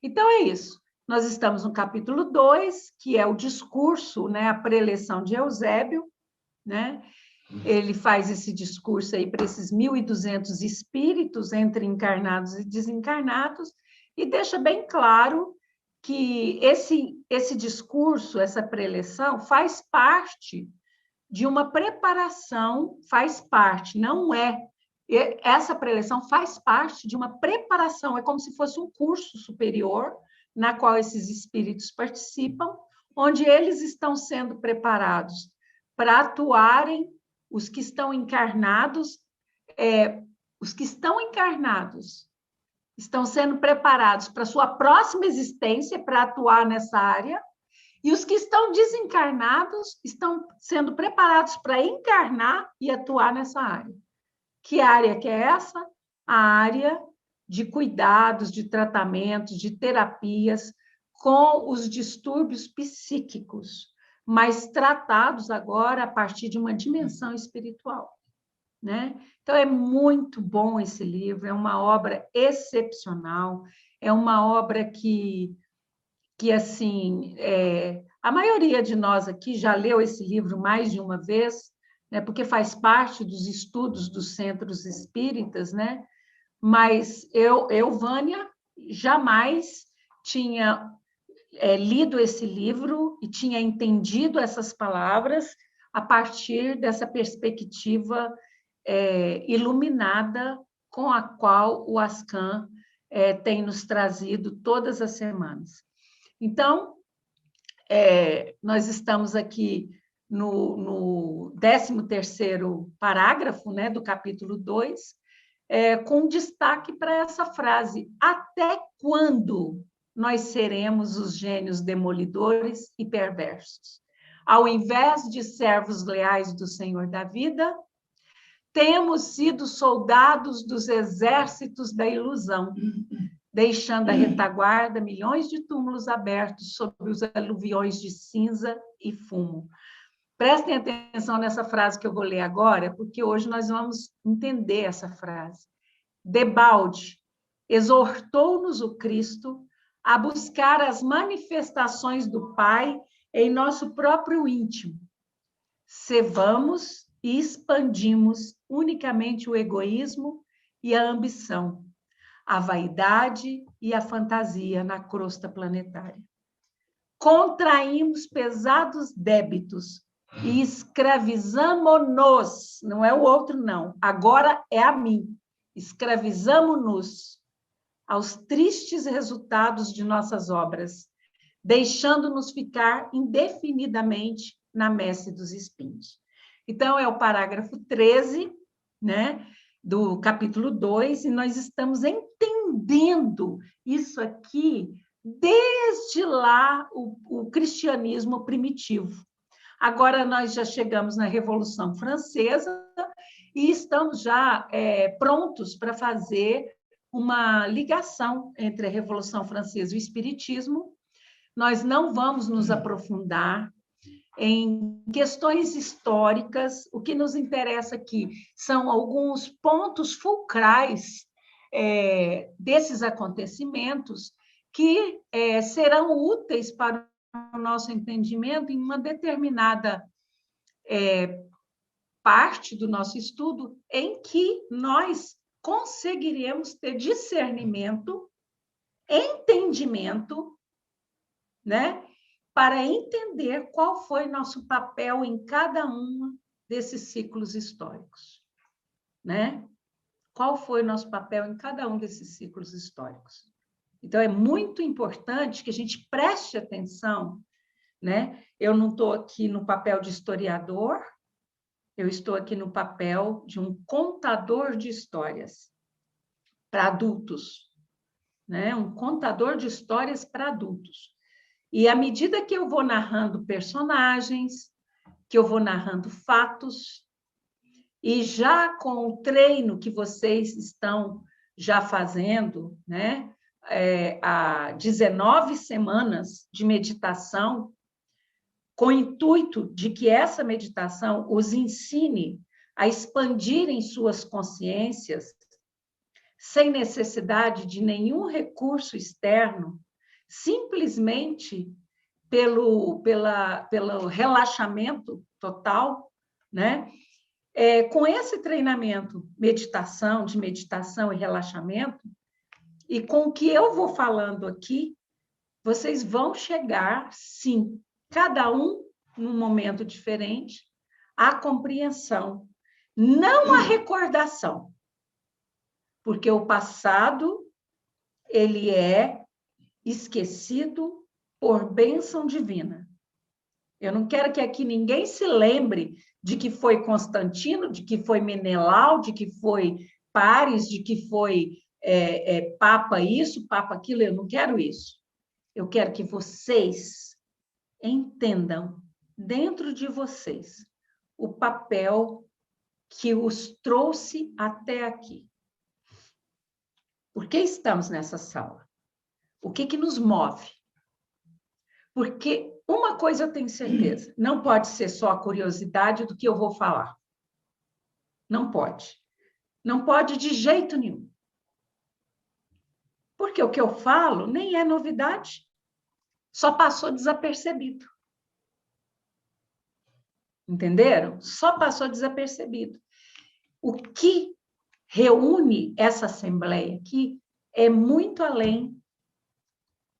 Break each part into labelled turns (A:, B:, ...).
A: Então, é isso. Nós estamos no capítulo 2, que é o discurso, né, a preleção de Eusébio, né? Ele faz esse discurso aí para esses 1.200 espíritos, entre encarnados e desencarnados, e deixa bem claro que esse discurso, essa preleção, faz parte de uma preparação, faz parte, não é. Essa preleção faz parte de uma preparação, é como se fosse um curso superior, na qual esses espíritos participam, onde eles estão sendo preparados para atuarem, os que estão encarnados, estão sendo preparados para a sua próxima existência, para atuar nessa área, e os que estão desencarnados estão sendo preparados para encarnar e atuar nessa área. Que área que é essa? A área de cuidados, de tratamentos, de terapias com os distúrbios psíquicos, mas tratados agora a partir de uma dimensão espiritual, né? Então, é muito bom esse livro, é uma obra excepcional, é uma obra que assim, a maioria de nós aqui já leu esse livro mais de uma vez, né, porque faz parte dos estudos dos centros espíritas, né? Mas eu, Vânia, jamais tinha lido esse livro e tinha entendido essas palavras a partir dessa perspectiva iluminada com a qual o Ascan tem nos trazido todas as semanas. Então, nós estamos aqui no 13º parágrafo, né, do capítulo 2, com destaque para essa frase: até quando nós seremos os gênios demolidores e perversos? Ao invés de servos leais do Senhor da vida, temos sido soldados dos exércitos da ilusão, deixando a retaguarda milhões de túmulos abertos sobre os aluviões de cinza e fumo. Prestem atenção nessa frase que eu vou ler agora, porque hoje nós vamos entender essa frase. Debalde, exortou-nos o Cristo a buscar as manifestações do Pai em nosso próprio íntimo. Cevamos e expandimos unicamente o egoísmo e a ambição, a vaidade e a fantasia na crosta planetária. Contraímos pesados débitos e escravizamo-nos, não é o outro, não, agora é a mim, escravizamo-nos aos tristes resultados de nossas obras, deixando-nos ficar indefinidamente na messe dos espinhos. Então, é o parágrafo 13, né, do capítulo 2, e nós estamos entendendo isso aqui desde lá, o cristianismo primitivo. Agora, nós já chegamos na Revolução Francesa e estamos já prontos para fazer uma ligação entre a Revolução Francesa e o Espiritismo. Nós não vamos nos aprofundar em questões históricas. O que nos interessa aqui são alguns pontos fulcrais desses acontecimentos que serão úteis para o nosso entendimento em uma determinada parte do nosso estudo, em que nós conseguiremos ter discernimento, entendimento, né, para entender qual foi nosso papel em cada um desses ciclos históricos, né? Qual foi nosso papel em cada um desses ciclos históricos? Então, é muito importante que a gente preste atenção, né? Eu não estou aqui no papel de historiador, eu estou aqui no papel de um contador de histórias para adultos, né? Um contador de histórias para adultos. E à medida que eu vou narrando personagens, que eu vou narrando fatos, e já com o treino que vocês estão já fazendo, né? Há 19 semanas de meditação, com o intuito de que essa meditação os ensine a expandirem suas consciências, sem necessidade de nenhum recurso externo, simplesmente pelo relaxamento total, né? Com esse treinamento, de meditação e relaxamento, e com o que eu vou falando aqui, vocês vão chegar, sim, cada um num momento diferente, à compreensão, não à recordação, porque o passado, ele é esquecido por bênção divina. Eu não quero que aqui ninguém se lembre de que foi Constantino, de que foi Menelau, de que foi Paris, de que foi Papa isso, Papa aquilo. Eu não quero isso. Eu quero que vocês entendam dentro de vocês o papel que os trouxe até aqui. Por que estamos nessa sala? O que nos move? Porque uma coisa eu tenho certeza, não pode ser só a curiosidade do que eu vou falar. Não pode. Não pode de jeito nenhum. Porque o que eu falo nem é novidade, só passou desapercebido. Entenderam? Só passou desapercebido. O que reúne essa assembleia aqui é muito além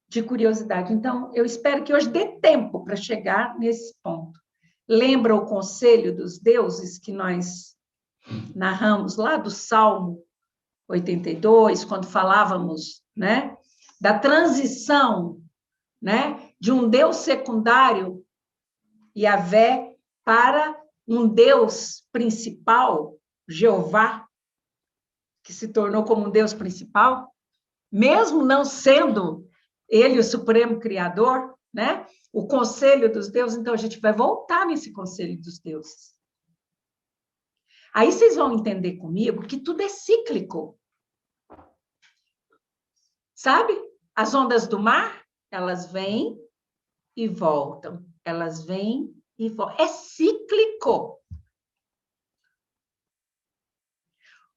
A: de curiosidade. Então, eu espero que hoje dê tempo para chegar nesse ponto. Lembra o conselho dos deuses que nós narramos lá do Salmo 82, quando falávamos, né, da transição, né, de um Deus secundário, Yahvé, para um Deus principal, Jeová, que se tornou como um Deus principal, mesmo não sendo ele o supremo criador, né? O conselho dos deuses. Então, a gente vai voltar nesse conselho dos deuses. Aí vocês vão entender comigo que tudo é cíclico. Sabe? As ondas do mar, elas vêm e voltam. Elas vêm e voltam. É cíclico.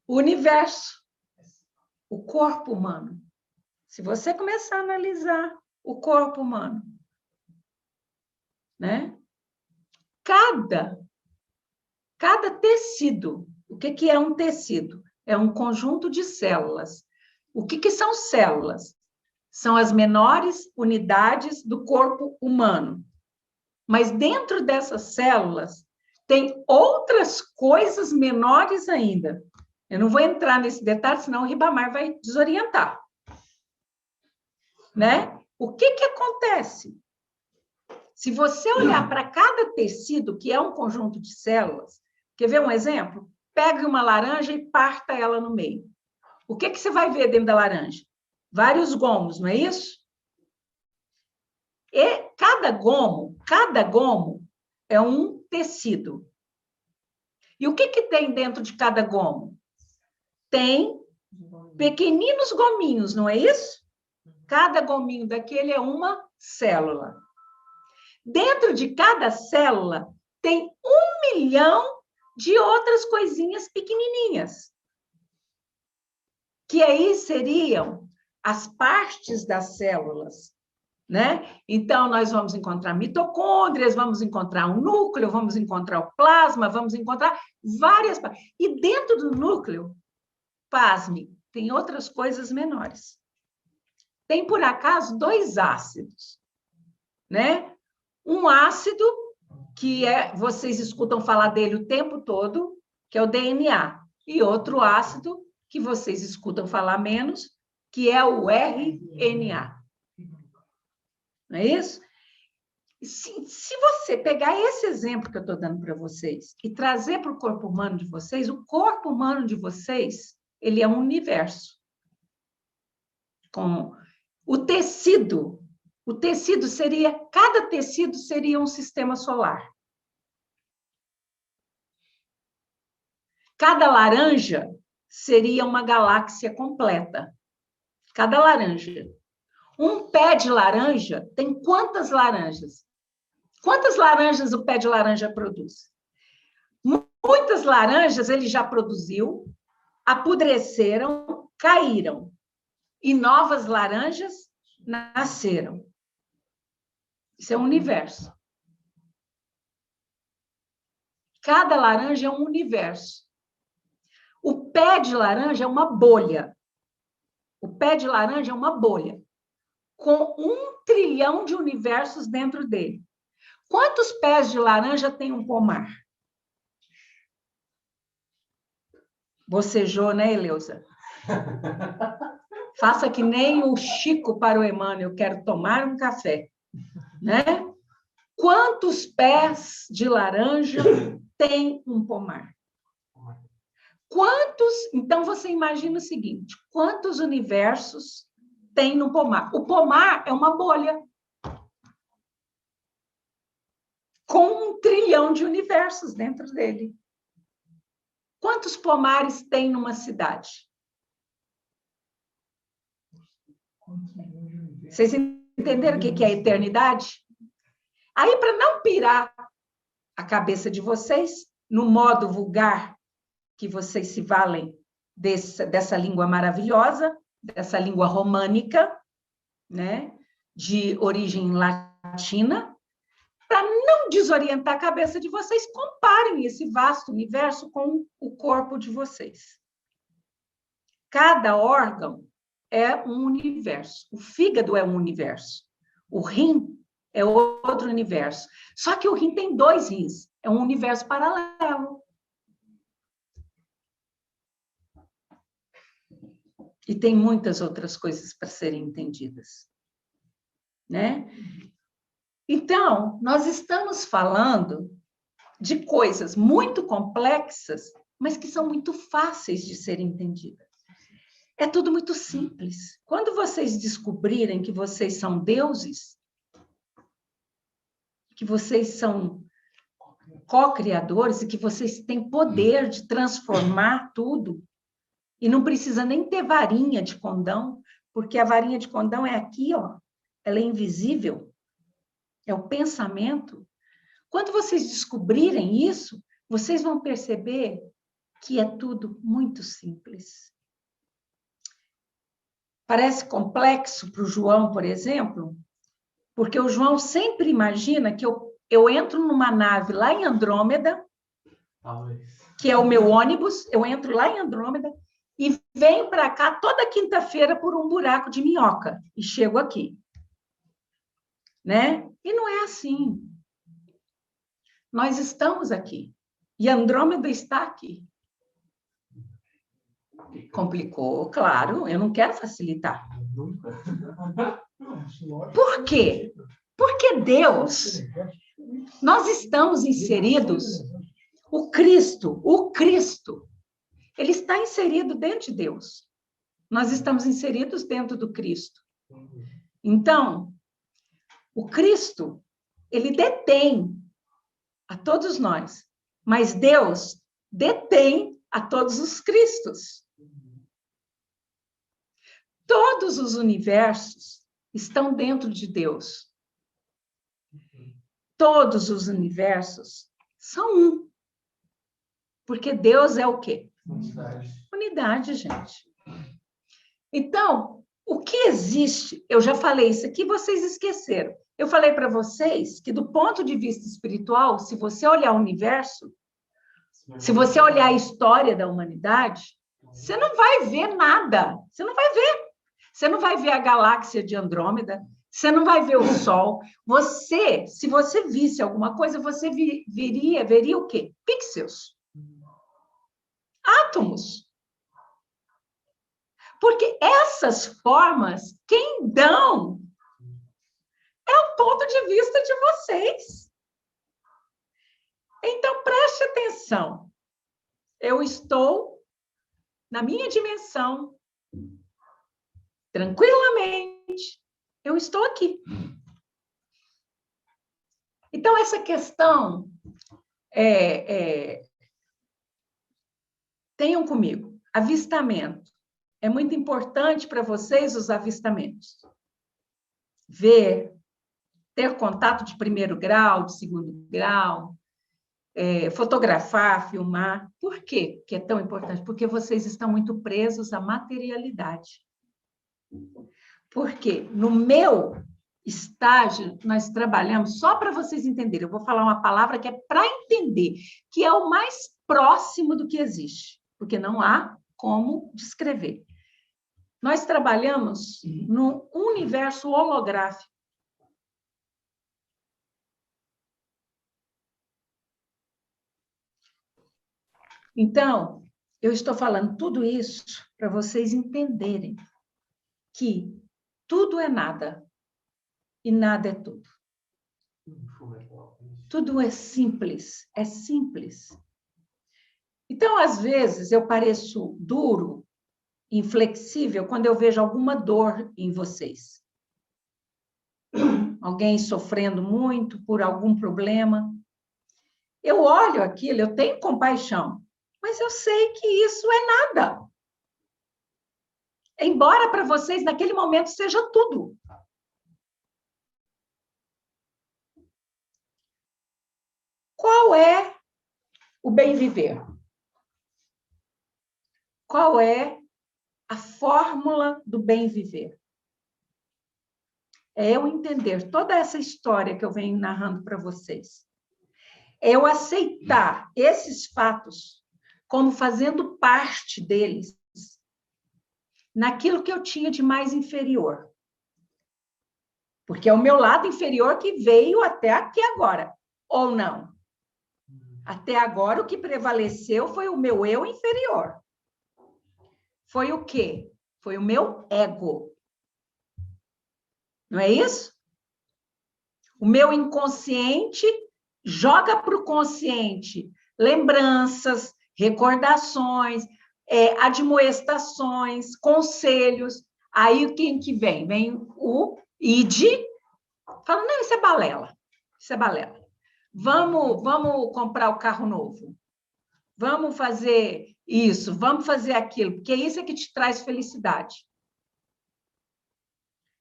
A: O universo, o corpo humano. Se você começar a analisar o corpo humano, né? Cada tecido, o que é um tecido? É um conjunto de células. O que são células? São as menores unidades do corpo humano. Mas dentro dessas células tem outras coisas menores ainda. Eu não vou entrar nesse detalhe, senão o Ribamar vai desorientar. Né? O que acontece? Se você olhar para cada tecido, que é um conjunto de células, quer ver um exemplo? Pegue uma laranja e parta ela no meio. O que você vai ver dentro da laranja? Vários gomos, não é isso? E cada gomo é um tecido. E o que tem dentro de cada gomo? Tem pequeninos gominhos, não é isso? Cada gominho daquele é uma célula. Dentro de cada célula tem 1 milhão de outras coisinhas pequenininhas. Que aí seriam as partes das células, né? Então, nós vamos encontrar mitocôndrias, vamos encontrar um núcleo, vamos encontrar o plasma, vamos encontrar várias partes. E dentro do núcleo, pasme, tem outras coisas menores. Tem, por acaso, 2 ácidos, né? Um ácido, que vocês escutam falar dele o tempo todo, que é o DNA. E outro ácido, que vocês escutam falar menos, que é o RNA. Não é isso? Se você pegar esse exemplo que eu estou dando para vocês e trazer para o corpo humano de vocês, o corpo humano de vocês, ele é um universo. Com o tecido cada tecido seria um sistema solar. Cada laranja seria uma galáxia completa. Cada laranja. Um pé de laranja tem quantas laranjas? Quantas laranjas o pé de laranja produz? Muitas laranjas ele já produziu, apodreceram, caíram. E novas laranjas nasceram. Isso é um universo. Cada laranja é um universo. O pé de laranja é uma bolha. O pé de laranja é uma bolha, com 1 trilhão de universos dentro dele. Quantos pés de laranja tem um pomar? Bocejou, né, Eleusa? Faça que nem o Chico para o Emmanuel, eu quero tomar um café, né? Quantos pés de laranja tem um pomar? Quantos? Então, você imagina o seguinte, quantos universos tem no pomar? O pomar é uma bolha com 1 trilhão de universos dentro dele. Quantos pomares tem numa cidade? Vocês entenderam o que é a eternidade? Aí, para não pirar a cabeça de vocês, no modo vulgar, que vocês se valem dessa língua maravilhosa, dessa língua românica, né, de origem latina, para não desorientar a cabeça de vocês, comparem esse vasto universo com o corpo de vocês. Cada órgão é um universo. O fígado é um universo. O rim é outro universo. Só que o rim tem 2 rins. É um universo paralelo. E tem muitas outras coisas para serem entendidas, né? Então, nós estamos falando de coisas muito complexas, mas que são muito fáceis de serem entendidas. É tudo muito simples. Quando vocês descobrirem que vocês são deuses, que vocês são co-criadores e que vocês têm poder de transformar tudo, e não precisa nem ter varinha de condão, porque a varinha de condão é aqui, ó, ela é invisível, é o pensamento. Quando vocês descobrirem isso, vocês vão perceber que é tudo muito simples. Parece complexo para o João, por exemplo, porque o João sempre imagina que eu entro numa nave lá em Andrômeda, que é o meu ônibus, eu entro lá em Andrômeda e venho para cá toda quinta-feira por um buraco de minhoca e chego aqui, né? E não é assim. Nós estamos aqui e Andrômeda está aqui. Complicou, claro, eu não quero facilitar. Por quê? Porque Deus, nós estamos inseridos, o Cristo, ele está inserido dentro de Deus. Nós estamos inseridos dentro do Cristo. Então, o Cristo, ele detém a todos nós, mas Deus detém a todos os Cristos. Todos os universos estão dentro de Deus. Todos os universos são um. Porque Deus é o quê?
B: Unidade.
A: Unidade, gente. Então, o que existe? Eu já falei isso aqui, vocês esqueceram. Eu falei para vocês que, do ponto de vista espiritual, se você olhar o universo, se você olhar a história da humanidade, você não vai ver nada. Você não vai ver. Você não vai ver a galáxia de Andrômeda, você não vai ver o Sol. Você, se você visse alguma coisa, você veria o quê? Pixels. Átomos. Porque essas formas, quem dão é o ponto de vista de vocês. Então, preste atenção. Eu estou na minha dimensão, tranquilamente, eu estou aqui. Então, essa questão, tenham comigo, avistamento. É muito importante para vocês os avistamentos. Ver, ter contato de 1º grau, de 2º grau, fotografar, filmar. Por quê que é tão importante? Porque vocês estão muito presos à materialidade. Porque no meu estágio, nós trabalhamos, só para vocês entenderem, eu vou falar uma palavra que é para entender, que é o mais próximo do que existe, porque não há como descrever. Nós trabalhamos no universo holográfico. Então, eu estou falando tudo isso para vocês entenderem que tudo é nada e nada é tudo. Tudo é simples, é simples. Então, às vezes, eu pareço duro, inflexível, quando eu vejo alguma dor em vocês. Alguém sofrendo muito por algum problema. Eu olho aquilo, eu tenho compaixão, mas eu sei que isso é nada. Embora para vocês, naquele momento, seja tudo. Qual é o bem viver? Qual é a fórmula do bem viver? É eu entender toda essa história que eu venho narrando para vocês. É eu aceitar esses fatos como fazendo parte deles, naquilo que eu tinha de mais inferior. Porque é o meu lado inferior que veio até aqui agora, ou não? Até agora, o que prevaleceu foi o meu eu inferior. Foi o quê? Foi o meu ego. Não é isso? O meu inconsciente joga para o consciente lembranças, recordações, admoestações, conselhos. Aí quem que vem? Vem o id, fala, não, isso é balela. Isso é balela. Vamos comprar o carro novo. Vamos fazer isso, vamos fazer aquilo, porque isso é que te traz felicidade.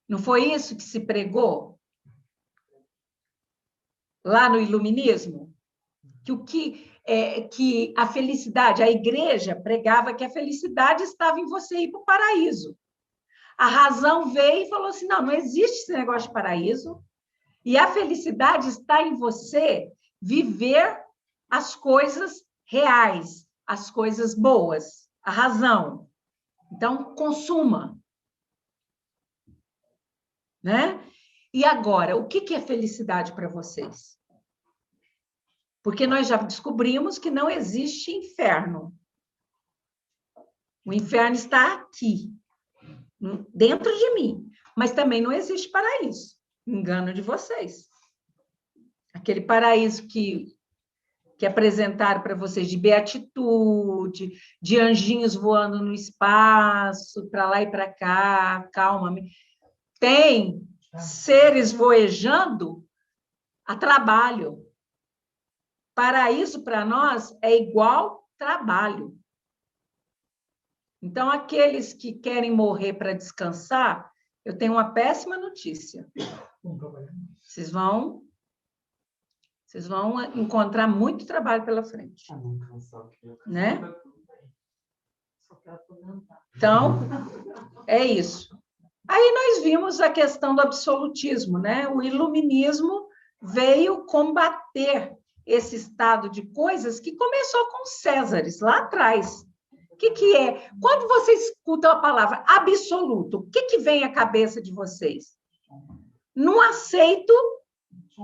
A: Não foi isso que se pregou lá no iluminismo? Que a felicidade, a igreja pregava que a felicidade estava em você ir para o paraíso. A razão veio e falou assim, não existe esse negócio de paraíso, e a felicidade está em você viver as coisas reais, as coisas boas, a razão. Então, consuma. Né? E agora, o que é felicidade para vocês? Porque nós já descobrimos que não existe inferno. O inferno está aqui, dentro de mim, mas também não existe paraíso. Engano de vocês. Aquele paraíso que apresentaram para vocês de beatitude, de anjinhos voando no espaço, para lá e para cá, calma. Tem seres voejando a trabalho. Paraíso, para nós, é igual trabalho. Então, aqueles que querem morrer para descansar, eu tenho uma péssima notícia. Vocês vão encontrar muito trabalho pela frente. Né? Então, é isso. Aí nós vimos a questão do absolutismo, né? O iluminismo veio combater esse estado de coisas que começou com os Césares, lá atrás. O que é? Quando vocês escutam a palavra absoluto, o que vem à cabeça de vocês? Não aceito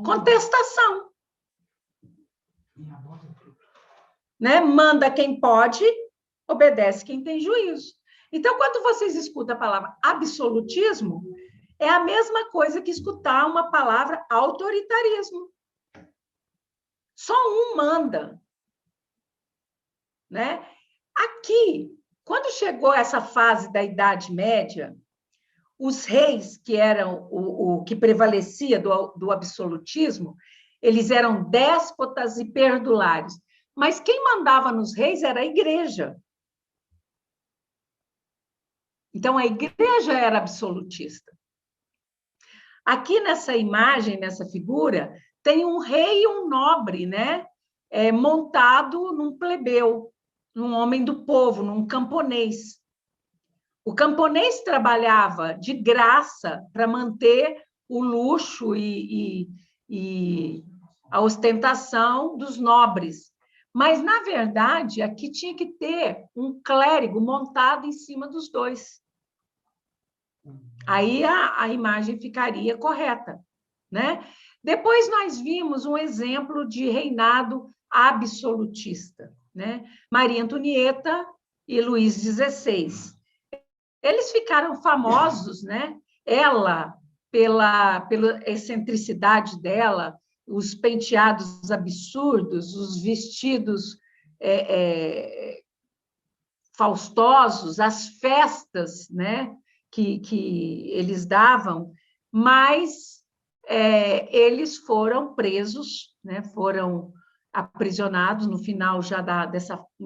A: contestação. Né? Manda quem pode, obedece quem tem juízo. Então, quando vocês escutam a palavra absolutismo, é a mesma coisa que escutar uma palavra autoritarismo. Só um manda. Né? Aqui, quando chegou essa fase da Idade Média, os reis, que eram o que prevalecia do absolutismo, eles eram déspotas e perdulares. Mas quem mandava nos reis era a igreja. Então, a igreja era absolutista. Aqui nessa imagem, nessa figura, tem um rei e um nobre, né? Montado num plebeu, num homem do povo, num camponês. O camponês trabalhava de graça para manter o luxo e a ostentação dos nobres. Mas, na verdade, aqui tinha que ter um clérigo montado em cima dos dois. Aí a imagem ficaria correta, né? Depois nós vimos um exemplo de reinado absolutista, né? Maria Antonieta e Luís XVI. Eles ficaram famosos, né? Ela, pela excentricidade dela, os penteados absurdos, os vestidos faustosos, as festas, né? que eles davam, mas eles foram presos, né? Foram aprisionados no final já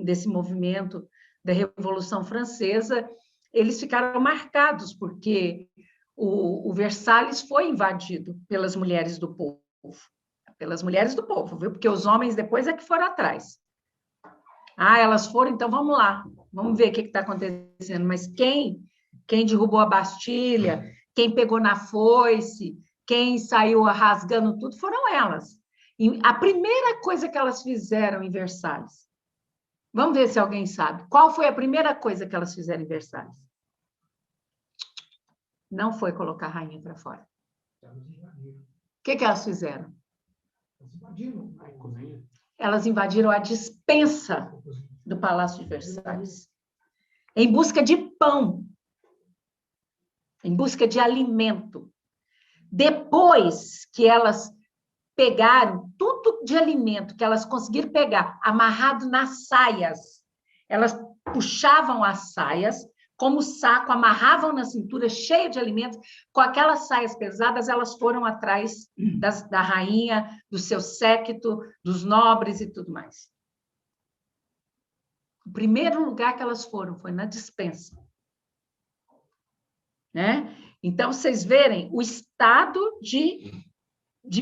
A: desse movimento da Revolução Francesa. Eles ficaram marcados, porque o Versalhes foi invadido pelas mulheres do povo. Pelas mulheres do povo, viu? Porque os homens depois é que foram atrás. Ah, elas foram, então vamos lá. Vamos ver o que está acontecendo. Mas quem derrubou a Bastilha, quem pegou na foice, quem saiu rasgando tudo, foram elas. E a primeira coisa que elas fizeram em Versalhes, vamos ver se alguém sabe, qual foi a primeira coisa que elas fizeram em Versalhes? Não foi colocar a rainha para fora. O que elas fizeram? Elas invadiram a despensa do Palácio de Versalhes, em busca de pão, em busca de alimento. Depois que elas pegaram tudo de alimento que elas conseguiram pegar, amarrado nas saias, elas puxavam as saias como saco, amarravam na cintura, cheio de alimentos, com aquelas saias pesadas, elas foram atrás da rainha, do seu séquito, dos nobres e tudo mais. O primeiro lugar que elas foram foi na despensa. Né? Então, vocês verem o estado de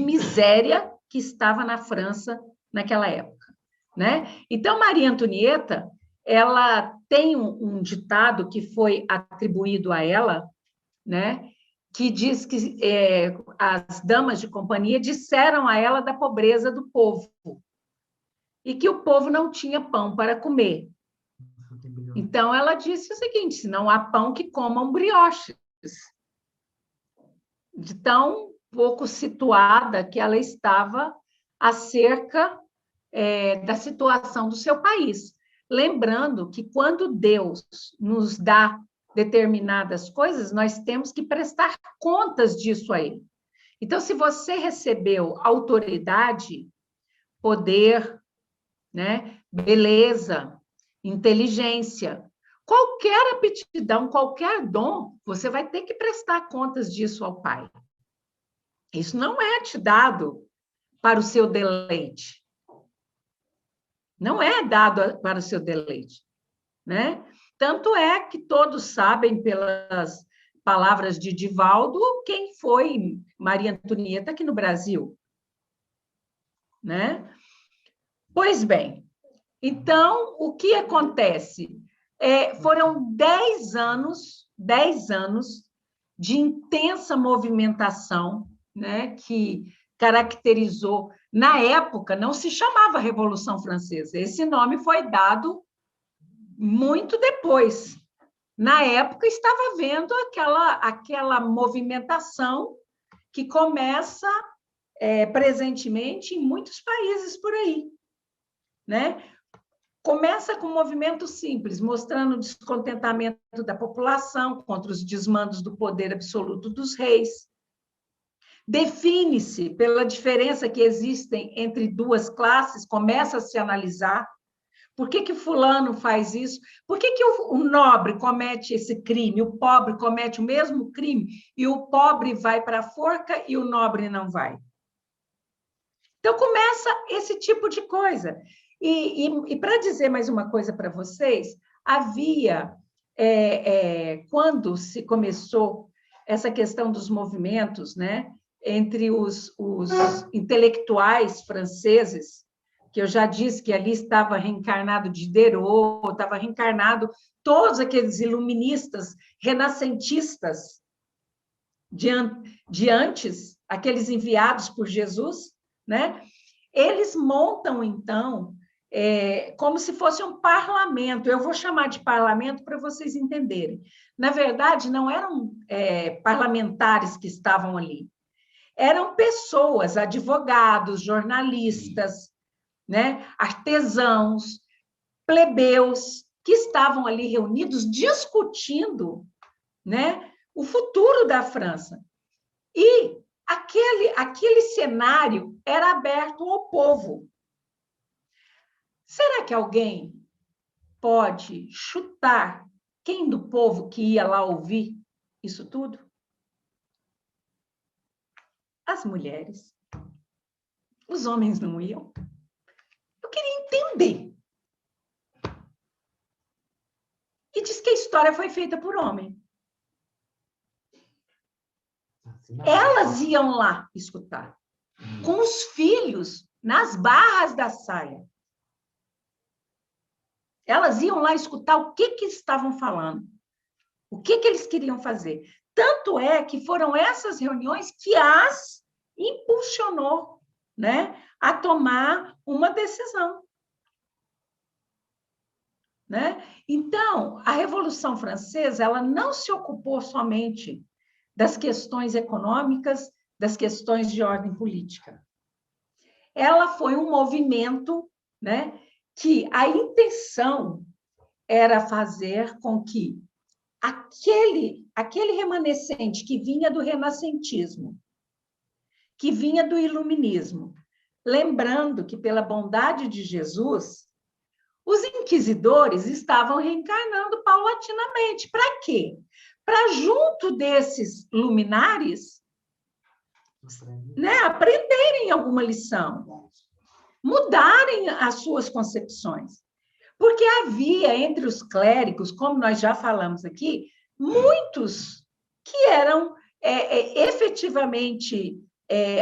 A: miséria que estava na França naquela época. Né? Então, Maria Antonieta, ela tem um ditado que foi atribuído a ela, né? Que diz que as damas de companhia disseram a ela da pobreza do povo e que o povo não tinha pão para comer. Então, ela disse o seguinte: se não há pão, que comam brioches. De tão pouco situada que ela estava acerca da situação do seu país. Lembrando que quando Deus nos dá determinadas coisas, nós temos que prestar contas disso a Ele. Então, se você recebeu autoridade, poder, né, beleza, inteligência, qualquer aptidão, qualquer dom, você vai ter que prestar contas disso ao Pai. Isso não é te dado para o seu deleite. Não é dado para o seu deleite, né? Tanto é que todos sabem, pelas palavras de Divaldo, quem foi Maria Antonieta aqui no Brasil, né? Pois bem, então, o que acontece? Foram 10 anos de intensa movimentação, né, que caracterizou. Na época, não se chamava Revolução Francesa, esse nome foi dado muito depois. Na época, estava havendo aquela movimentação que começa presentemente em muitos países por aí, né? Começa com um movimento simples, mostrando o descontentamento da população contra os desmandos do poder absoluto dos reis. Define-se pela diferença que existem entre duas classes, começa a se analisar. Por que fulano faz isso? Por que o nobre comete esse crime? O pobre comete o mesmo crime e o pobre vai para a forca e o nobre não vai? Então, começa esse tipo de coisa. E para dizer mais uma coisa para vocês, havia, quando se começou essa questão dos movimentos, né, entre os intelectuais franceses, que eu já disse que ali estava reencarnado Diderot, estava reencarnado todos aqueles iluministas, renascentistas de antes, aqueles enviados por Jesus, né? Eles montam, então, como se fosse um parlamento. Eu vou chamar de parlamento para vocês entenderem. Na verdade, não eram parlamentares que estavam ali, eram pessoas, advogados, jornalistas, né? Artesãos, plebeus, que estavam ali reunidos discutindo, né, o futuro da França. E aquele cenário era aberto ao povo. Será que alguém pode chutar quem do povo que ia lá ouvir isso tudo? As mulheres. Os homens não iam. Eu queria entender. E diz que a história foi feita por homem. Elas iam lá escutar, com os filhos nas barras da saia. Elas iam lá escutar o que estavam falando, o que eles queriam fazer. Tanto é que foram essas reuniões que as impulsionou, né, a tomar uma decisão. Né? Então, a Revolução Francesa ela não se ocupou somente das questões econômicas, das questões de ordem política. Ela foi um movimento, né, que a intenção era fazer com que aquele remanescente que vinha do renascentismo, que vinha do iluminismo, lembrando que, pela bondade de Jesus, os inquisidores estavam reencarnando paulatinamente. Para quê? Para, junto desses luminares, né, aprenderem alguma lição, mudarem as suas concepções. Porque havia entre os clérigos, como nós já falamos aqui, muitos que eram efetivamente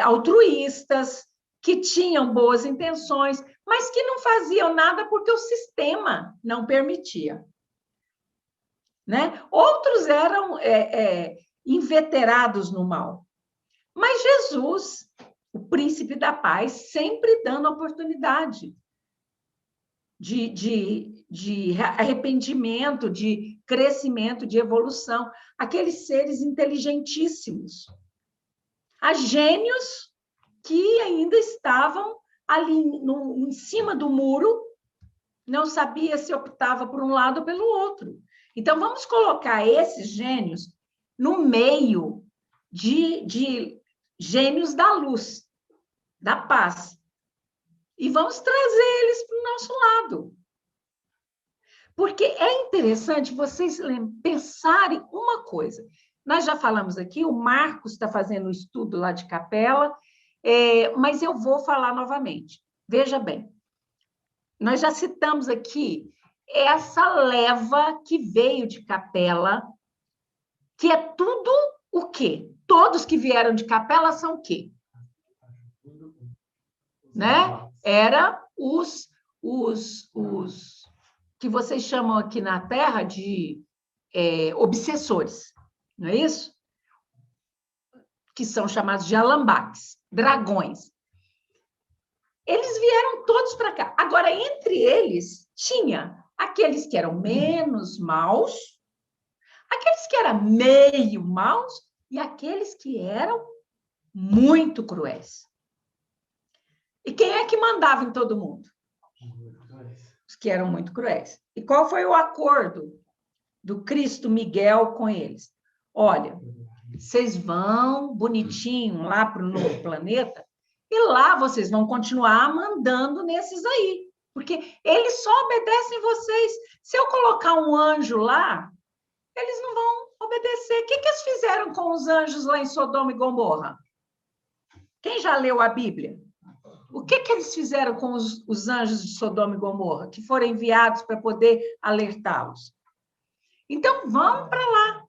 A: altruístas, que tinham boas intenções, mas que não faziam nada porque o sistema não permitia. Né? Outros eram inveterados no mal. Mas Jesus, o príncipe da paz, sempre dando oportunidade de arrependimento, de crescimento, de evolução. Aqueles seres inteligentíssimos. Há gênios que ainda estavam ali em cima do muro, não sabia se optava por um lado ou pelo outro. Então, vamos colocar esses gênios no meio de gênios da luz, da paz. E vamos trazer eles para o nosso lado. Porque é interessante vocês pensarem uma coisa. Nós já falamos aqui, o Marcos está fazendo um estudo lá de Capela, mas eu vou falar novamente. Veja bem, nós já citamos aqui essa leva que veio de Capela, que é tudo o quê? Todos que vieram de Capela são o quê? Né? Era os que vocês chamam aqui na Terra de obsessores, não é isso? Que são chamados de alambaques, dragões. Eles vieram todos para cá. Agora, entre eles, tinha aqueles que eram menos maus, aqueles que eram meio maus e aqueles que eram muito cruéis. E quem é que mandava em todo mundo? Os que eram muito cruéis. E qual foi o acordo do Cristo Miguel com eles? Olha, vocês vão bonitinho lá para o novo planeta e lá vocês vão continuar mandando nesses aí, porque eles só obedecem vocês. Se eu colocar um anjo lá, eles não vão obedecer. O que eles fizeram com os anjos lá em Sodoma e Gomorra? Quem já leu a Bíblia? O que eles fizeram com os anjos de Sodoma e Gomorra, que foram enviados para poder alertá-los? Então, vamos para lá.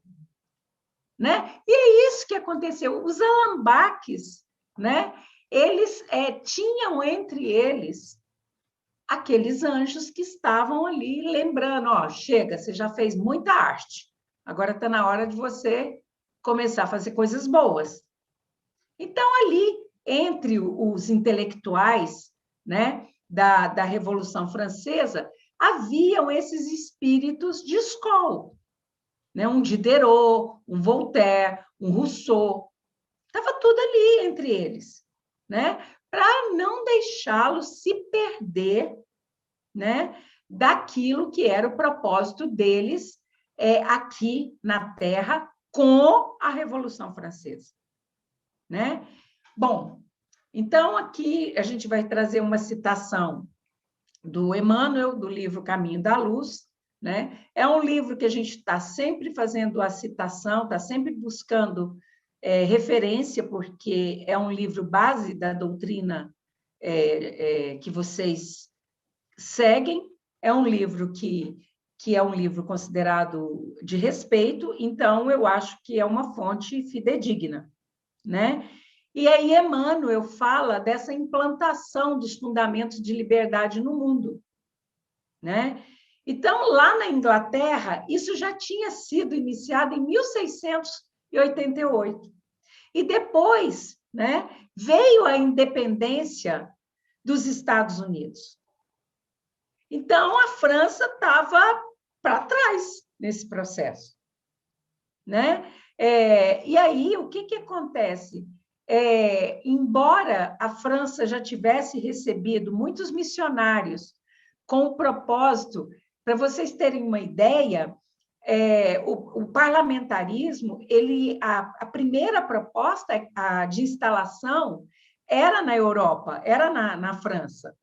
A: Né? E é isso que aconteceu. Os alambaques, né? Eles tinham entre eles aqueles anjos que estavam ali lembrando, ó, chega, você já fez muita arte, agora está na hora de você começar a fazer coisas boas. Então, ali, entre os intelectuais, né, da Revolução Francesa, haviam esses espíritos de escola, né? Um Diderot, um Voltaire, um Rousseau, estava tudo ali entre eles, né? Para não deixá-los se perder, né, daquilo que era o propósito deles aqui na Terra com a Revolução Francesa, né? Bom, então aqui a gente vai trazer uma citação do Emmanuel, do livro Caminho da Luz, né? É um livro que a gente está sempre fazendo a citação, está sempre buscando referência, porque é um livro base da doutrina que vocês seguem, é um livro que é um livro considerado de respeito, então eu acho que é uma fonte fidedigna, né? E aí Emmanuel fala dessa implantação dos fundamentos de liberdade no mundo, né? Então, lá na Inglaterra, isso já tinha sido iniciado em 1688. E depois, né, veio a independência dos Estados Unidos. Então, a França estava para trás nesse processo, né? E aí, o que acontece? Embora a França já tivesse recebido muitos missionários com o propósito, para vocês terem uma ideia, o parlamentarismo, a primeira proposta de instalação era na Europa, era na França,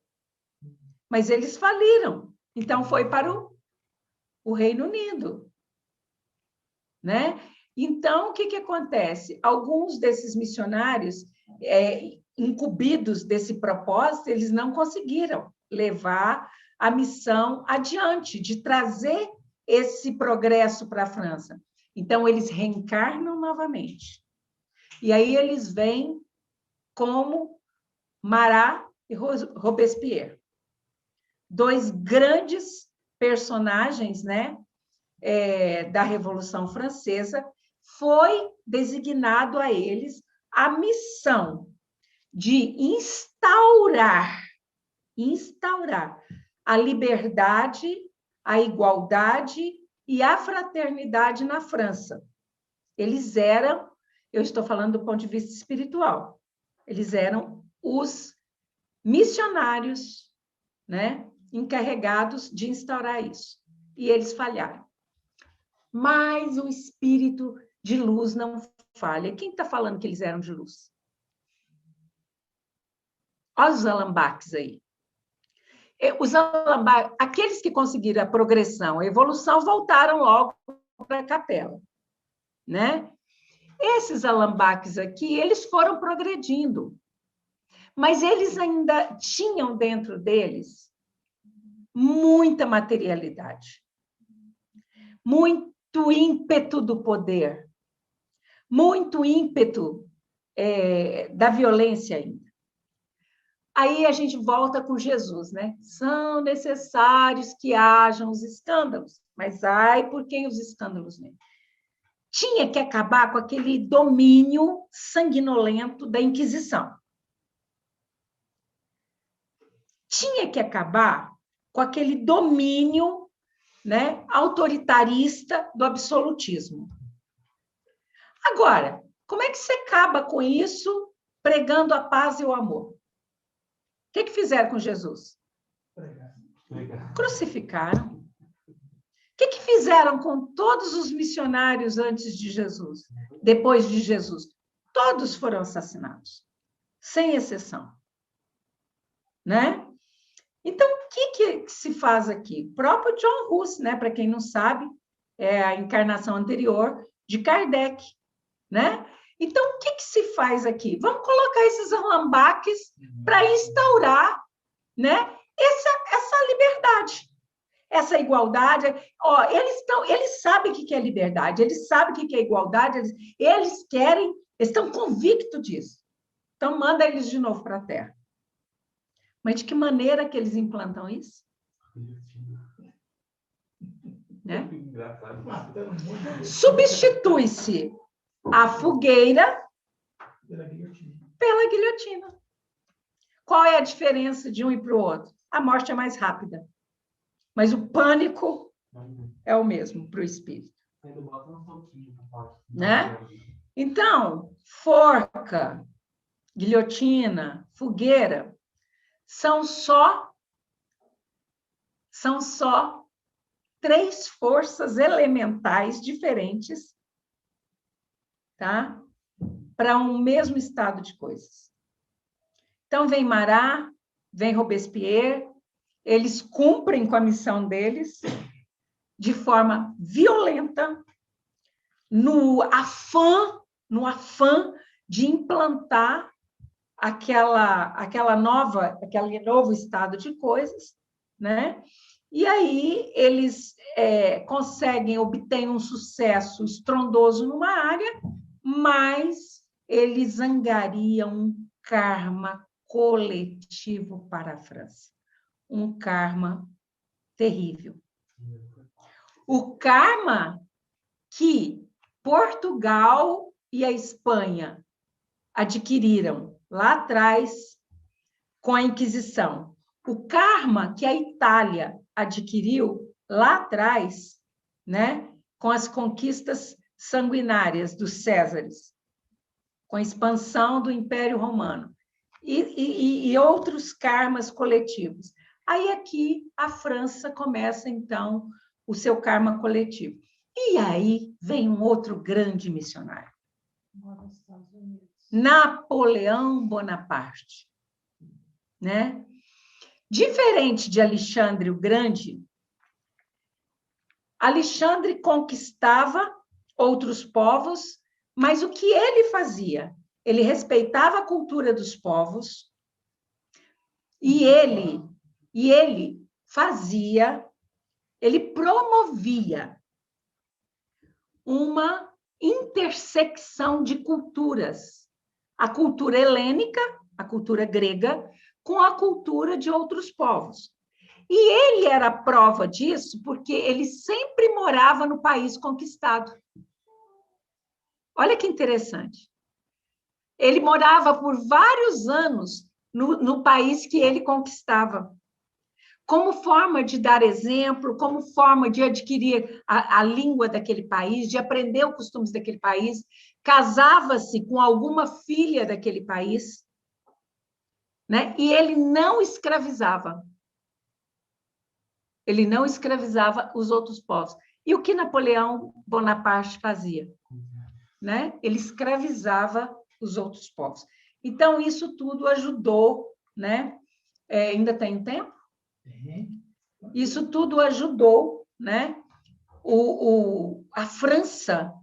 A: mas eles faliram, então foi para o Reino Unido, né? Então, o que acontece? Alguns desses missionários, incumbidos desse propósito, eles não conseguiram levar a missão adiante, de trazer esse progresso para a França. Então, eles reencarnam novamente. E aí eles vêm como Marat e Robespierre, dois grandes personagens, né, da Revolução Francesa. Foi designado a eles a missão de instaurar a liberdade, a igualdade e a fraternidade na França. Eles eram, eu estou falando do ponto de vista espiritual, eles eram os missionários, né, encarregados de instaurar isso. E eles falharam. Mas o espírito de luz não falha. Quem está falando que eles eram de luz? Olha os alambaques aí. Os alambaques, aqueles que conseguiram a progressão, a evolução, voltaram logo para a capela, né? Esses alambaques aqui, eles foram progredindo, mas eles ainda tinham dentro deles muita materialidade, muito ímpeto do poder, muito ímpeto da violência ainda. Aí a gente volta com Jesus, né? São necessários que hajam os escândalos, mas ai por quem os escândalos, né? Tinha que acabar com aquele domínio sanguinolento da Inquisição. Tinha que acabar com aquele domínio, né, autoritarista do absolutismo. Agora, como é que você acaba com isso pregando a paz e o amor? O que fizeram com Jesus? Crucificaram. O que fizeram com todos os missionários antes de Jesus, depois de Jesus? Todos foram assassinados, sem exceção, né? Então, o que se faz aqui? O próprio John Hus, né? Para quem não sabe, é a encarnação anterior de Kardec, né? Então, o que se faz aqui? Vamos colocar esses alambaques para instaurar, né, essa liberdade, essa igualdade. Ó, eles sabem o que é liberdade, eles sabem o que é igualdade, eles querem, eles estão convictos disso. Então, manda eles de novo para a Terra. Mas de que maneira que eles implantam isso? Né? Substitui-se a fogueira pela guilhotina. Qual é a diferença de um e para o outro? A morte é mais rápida, mas o pânico é o mesmo para o espírito. Né? Então, forca, guilhotina, fogueira, são só 3 forças elementais diferentes, tá? Para um mesmo estado de coisas. Então, vem Marat, vem Robespierre, eles cumprem com a missão deles de forma violenta, no afã de implantar aquele novo estado de coisas, né? E aí eles conseguem obter um sucesso estrondoso numa área, mas eles angariam um karma coletivo para a França. Um karma terrível. O karma que Portugal e a Espanha adquiriram lá atrás com a Inquisição. O karma que a Itália adquiriu lá atrás, né, com as conquistas sanguinárias dos Césares, com a expansão do Império Romano, e outros karmas coletivos. Aí aqui a França começa, então, o seu karma coletivo. E aí vem um outro grande missionário. Napoleão Bonaparte. Né? Diferente de Alexandre o Grande, Alexandre conquistava outros povos, mas o que ele fazia? Ele respeitava a cultura dos povos e ele promovia uma intersecção de culturas. A cultura helênica, a cultura grega, com a cultura de outros povos. E ele era a prova disso porque ele sempre morava no país conquistado. Olha que interessante. Ele morava por vários anos no país que ele conquistava. Como forma de dar exemplo, como forma de adquirir a língua daquele país, de aprender os costumes daquele país, casava-se com alguma filha daquele país, né? E ele não escravizava. Ele não escravizava os outros povos. E o que Napoleão Bonaparte fazia? Né? Ele escravizava os outros povos. Então, isso tudo ajudou, né? Ainda tem tempo? Isso tudo ajudou, né? A França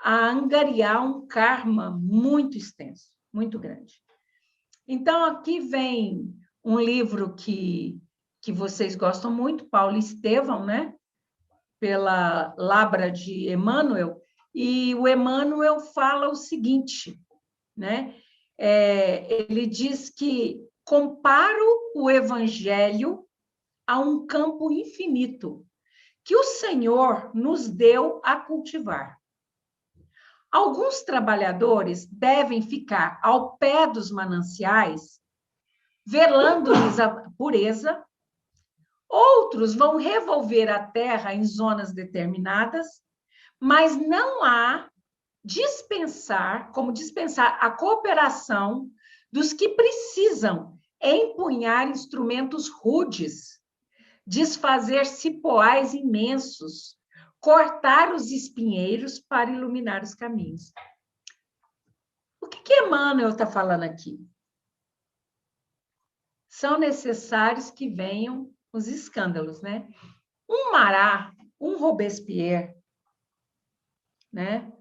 A: a angariar um karma muito extenso, muito grande. Então, aqui vem um livro que vocês gostam muito, Paulo Estevão, né? Pela Labra de Emmanuel, e o Emmanuel fala o seguinte, né? Ele diz que comparo o Evangelho a um campo infinito que o Senhor nos deu a cultivar. Alguns trabalhadores devem ficar ao pé dos mananciais, velando-lhes a pureza. Outros vão revolver a terra em zonas determinadas, mas não há como dispensar a cooperação dos que precisam empunhar instrumentos rudes, desfazer cipoais imensos, cortar os espinheiros para iluminar os caminhos. O que Emmanuel está falando aqui? São necessários que venham os escândalos, né? Um Marat, um Robespierre, né?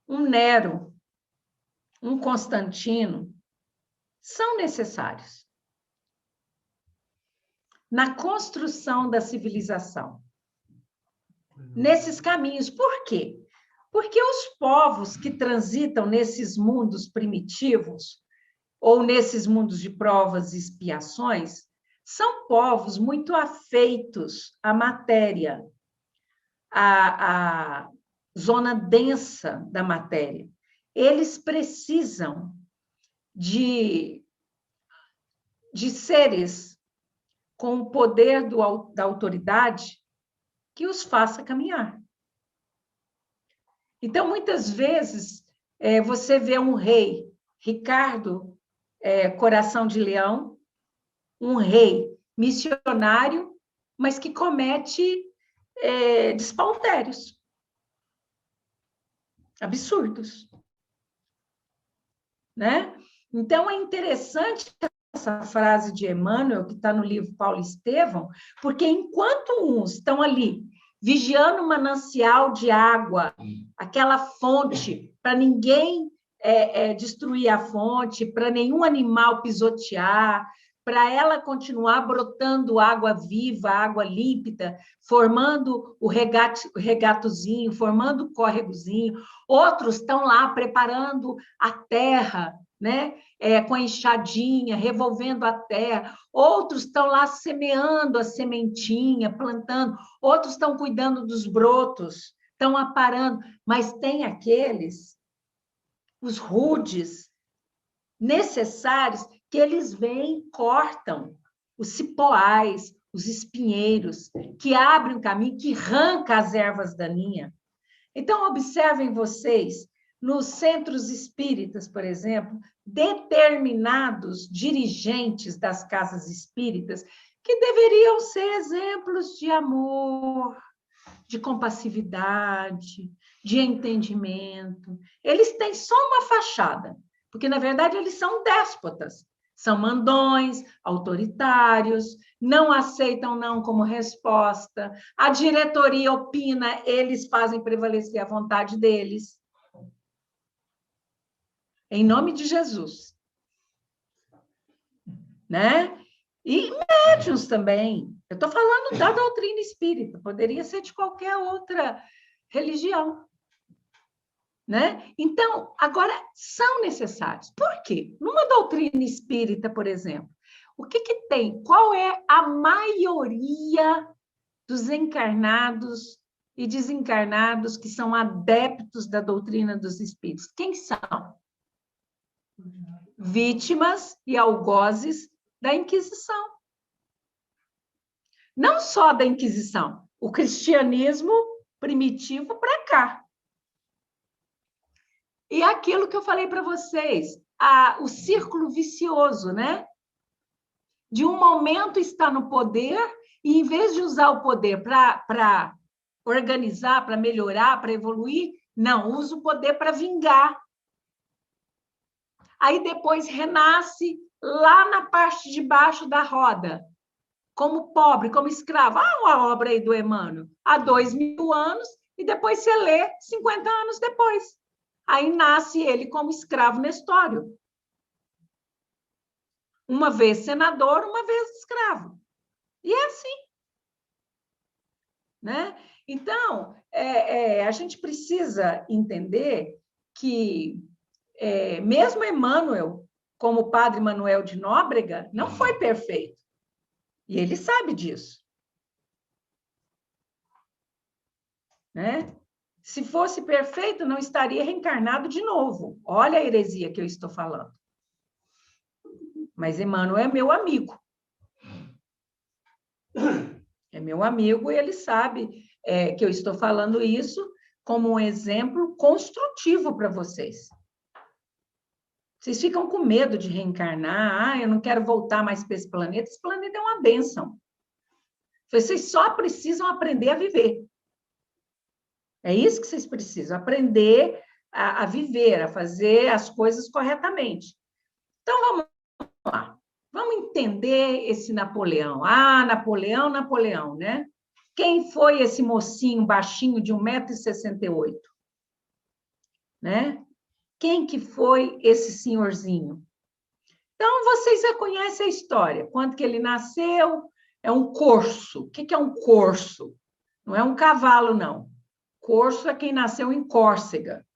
A: Um Nero, um Constantino, são necessários na construção da civilização, nesses caminhos. Por quê? Porque os povos que transitam nesses mundos primitivos, ou nesses mundos de provas e expiações, são povos muito afeitos à matéria, à zona densa da matéria. Eles precisam de seres com o poder da autoridade que os faça caminhar. Então, muitas vezes, você vê um rei, Ricardo, Coração de Leão, um rei missionário, mas que comete despautérios absurdos, né? Então, é interessante essa frase de Emmanuel, que está no livro Paulo Estevão, porque enquanto uns estão ali vigiando o manancial de água, aquela fonte, para ninguém destruir a fonte, para nenhum animal pisotear, para ela continuar brotando água viva, água límpida, formando o regatozinho, formando o córregozinho. Outros estão lá preparando a terra, né? Com a enxadinha, revolvendo a terra. Outros estão lá semeando a sementinha, plantando. Outros estão cuidando dos brotos, estão aparando. Mas tem aqueles, os rudes, necessários, que eles vêm e cortam os cipoais, os espinheiros, que abrem o caminho, que arranca as ervas daninhas. Então, observem vocês, nos centros espíritas, por exemplo, determinados dirigentes das casas espíritas que deveriam ser exemplos de amor, de compassividade, de entendimento. Eles têm só uma fachada, porque, na verdade, eles são déspotas, são mandões, autoritários, não aceitam não como resposta, a diretoria opina, eles fazem prevalecer a vontade deles. Em nome de Jesus. Né? E médiuns também. Eu estou falando da doutrina espírita, poderia ser de qualquer outra religião. Né? Então, agora, são necessários. Por quê? Numa doutrina espírita, por exemplo, o que tem? Qual é a maioria dos encarnados e desencarnados que são adeptos da doutrina dos espíritos? Quem são? Vítimas e algozes da Inquisição. Não só da Inquisição, o cristianismo primitivo para cá. E aquilo que eu falei para vocês, o círculo vicioso, né? De um momento está no poder e, em vez de usar o poder para organizar, para melhorar, para evoluir, não, usa o poder para vingar. Aí depois renasce lá na parte de baixo da roda, como pobre, como escravo. Uma obra aí do Emmanuel, há 2000 anos, e depois você lê 50 anos depois. Aí nasce ele como escravo nestório. Uma vez senador, uma vez escravo. E é assim. Né? Então, a gente precisa entender que, mesmo Emmanuel, como o padre Manuel de Nóbrega, não foi perfeito. E ele sabe disso. Né? Se fosse perfeito, não estaria reencarnado de novo. Olha a heresia que eu estou falando. Mas Emmanuel é meu amigo. É meu amigo e ele sabe que eu estou falando isso como um exemplo construtivo para vocês. Vocês ficam com medo de reencarnar. Eu não quero voltar mais para esse planeta. Esse planeta é uma bênção. Vocês só precisam aprender a viver. É isso que vocês precisam, aprender a viver, a fazer as coisas corretamente. Então, vamos lá. Vamos entender esse Napoleão. Napoleão, né? Quem foi esse mocinho baixinho de 1,68 m? Né? Quem que foi esse senhorzinho? Então, vocês já conhecem a história. Quando que ele nasceu? É um corso. O que é um corso? Não é um cavalo, não. Corso é quem nasceu em Córcega.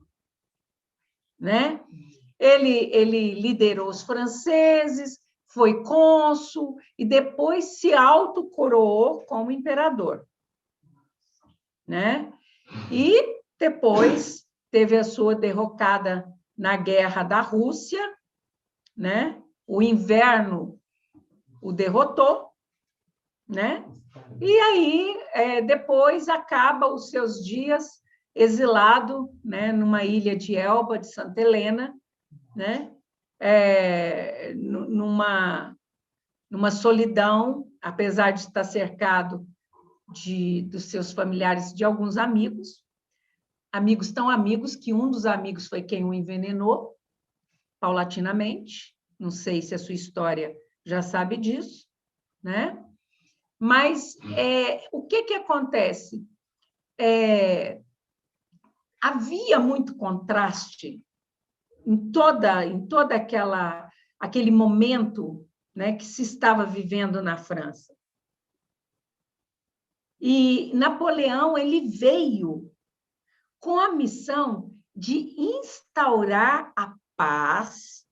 A: Né? Ele liderou os franceses, foi cônsul e depois se autocoroou como imperador, né? E depois teve a sua derrocada na Guerra da Rússia, né? O inverno o derrotou, né? E aí, depois acaba os seus dias exilado, né, numa ilha de Elba, de Santa Helena, né? Numa solidão, apesar de estar cercado dos seus familiares, de alguns amigos, amigos tão amigos que um dos amigos foi quem o envenenou, paulatinamente. Não sei se a sua história já sabe disso, né? Mas o que acontece? Havia muito contraste em toda aquele momento, né, que se estava vivendo na França. E Napoleão ele veio com a missão de instaurar a paz,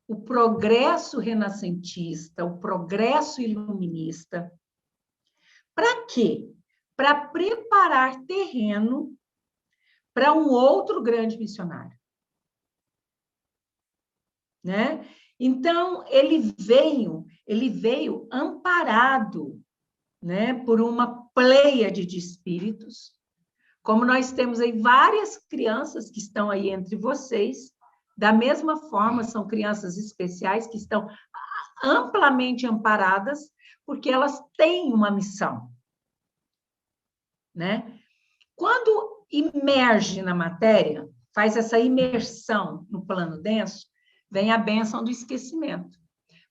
A: o progresso renascentista, o progresso iluminista. Para quê? Para preparar terreno para um outro grande missionário, né? Então ele veio amparado, né, por uma pleiade de espíritos. Como nós temos aí várias crianças que estão aí entre vocês, da mesma forma, são crianças especiais que estão amplamente amparadas, porque elas têm uma missão, né? Quando imerge na matéria, faz essa imersão no plano denso, vem a bênção do esquecimento,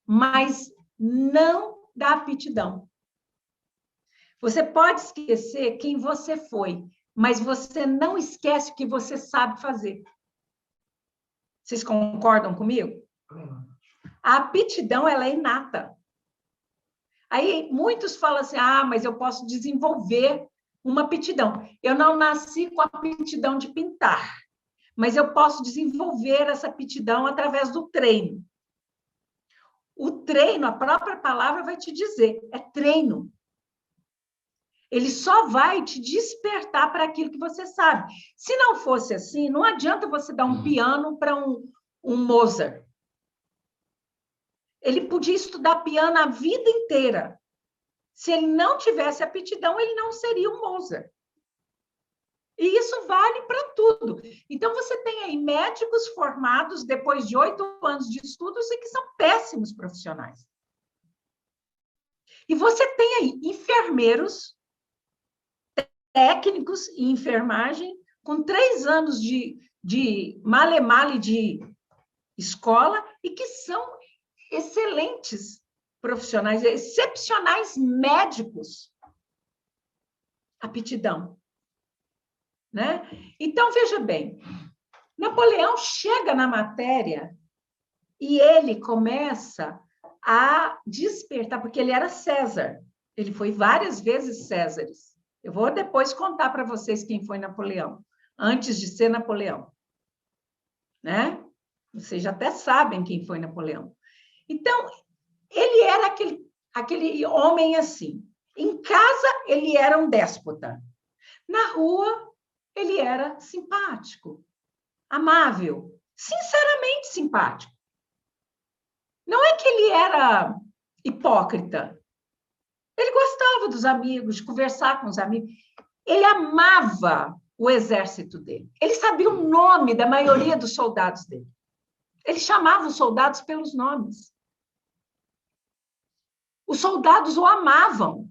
A: mas não da aptidão. Você pode esquecer quem você foi, mas você não esquece o que você sabe fazer. Vocês concordam comigo? A aptidão, ela é inata. Aí, muitos falam assim, mas eu posso desenvolver uma aptidão. Eu não nasci com a aptidão de pintar, mas eu posso desenvolver essa aptidão através do treino. O treino, a própria palavra vai te dizer, é treino. Ele só vai te despertar para aquilo que você sabe. Se não fosse assim, não adianta você dar um piano para um Mozart. Ele podia estudar piano a vida inteira. Se ele não tivesse aptidão, ele não seria um Mozart. E isso vale para tudo. Então, você tem aí médicos formados depois de 8 anos de estudos e que são péssimos profissionais. E você tem aí enfermeiros, técnicos em enfermagem, com 3 anos de male-male de escola e que são excelentes profissionais, excepcionais médicos. Aptidão, né? Então, veja bem, Napoleão chega na matéria e ele começa a despertar, porque ele era César, ele foi várias vezes Césares. Eu vou depois contar para vocês quem foi Napoleão, antes de ser Napoleão, né? Vocês já até sabem quem foi Napoleão. Então, ele era aquele homem assim. Em casa, ele era um déspota. Na rua, ele era simpático, amável, sinceramente simpático. Não é que ele era hipócrita. Ele gostava dos amigos, de conversar com os amigos. Ele amava o exército dele. Ele sabia o nome da maioria dos soldados dele. Ele chamava os soldados pelos nomes. Os soldados o amavam,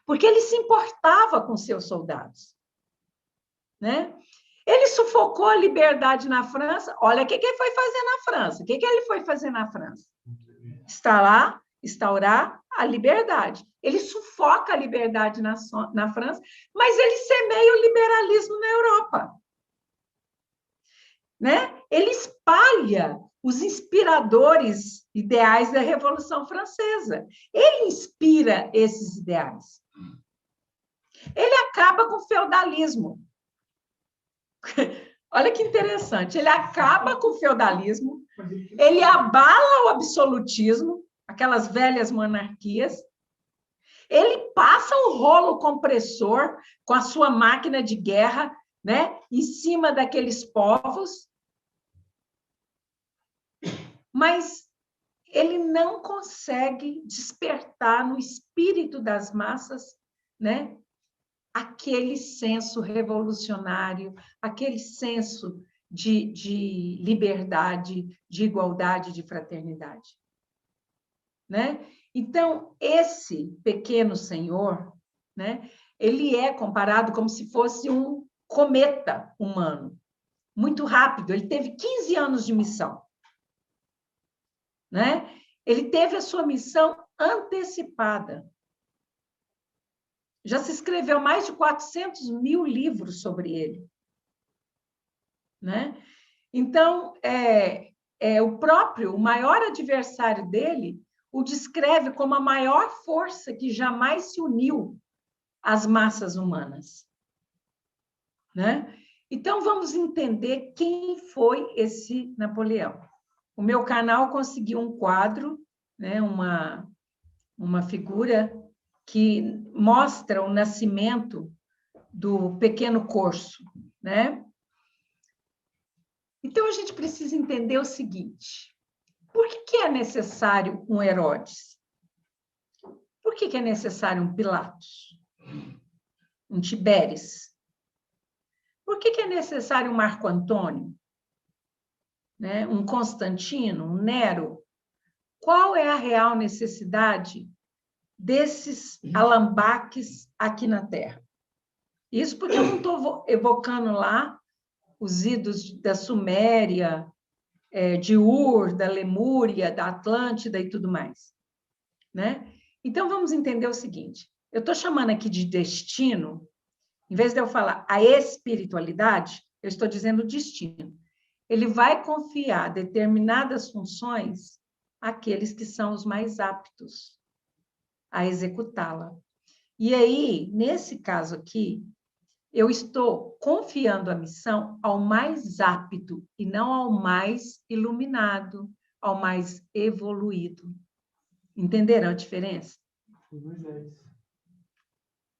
A: porque ele se importava com seus soldados, né? Ele sufocou a liberdade na França. Olha o que ele foi fazer na França. O que ele foi fazer na França? Instaurar a liberdade. Ele sufoca a liberdade na França, mas ele semeia o liberalismo na Europa, né? Ele espalha os inspiradores ideais da Revolução Francesa. Ele inspira esses ideais. Ele acaba com o feudalismo. Olha que interessante. Ele acaba com o feudalismo, ele abala o absolutismo, aquelas velhas monarquias, ele passa o rolo compressor com a sua máquina de guerra, né, em cima daqueles povos, mas ele não consegue despertar no espírito das massas, né, aquele senso revolucionário, aquele senso de liberdade, de igualdade, de fraternidade, né? Então, esse pequeno senhor, né, ele é comparado como se fosse um cometa humano, muito rápido. Ele teve 15 anos de missão, né? Ele teve a sua missão antecipada. Já se escreveu mais de 400.000 livros sobre ele, né? Então, o maior adversário dele, o descreve como a maior força que jamais se uniu às massas humanas, né? Então, vamos entender quem foi esse Napoleão. O meu canal conseguiu um quadro, né, uma figura que mostra o nascimento do pequeno corso, né? Então, a gente precisa entender o seguinte: por que é necessário um Herodes? Por que é necessário um Pilatos? Um Tibéres? Por que é necessário um Marco Antônio? Né? Um Constantino? Um Nero? Qual é a real necessidade desses alambaques aqui na Terra? Isso porque eu não estou evocando lá os idos da Suméria, de Ur, da Lemúria, da Atlântida e tudo mais, né? Então, vamos entender o seguinte: eu estou chamando aqui de destino, em vez de eu falar a espiritualidade, eu estou dizendo destino. Ele vai confiar determinadas funções àqueles que são os mais aptos a executá-la. E aí, nesse caso aqui, eu estou confiando a missão ao mais apto e não ao mais iluminado, ao mais evoluído. Entenderam a diferença?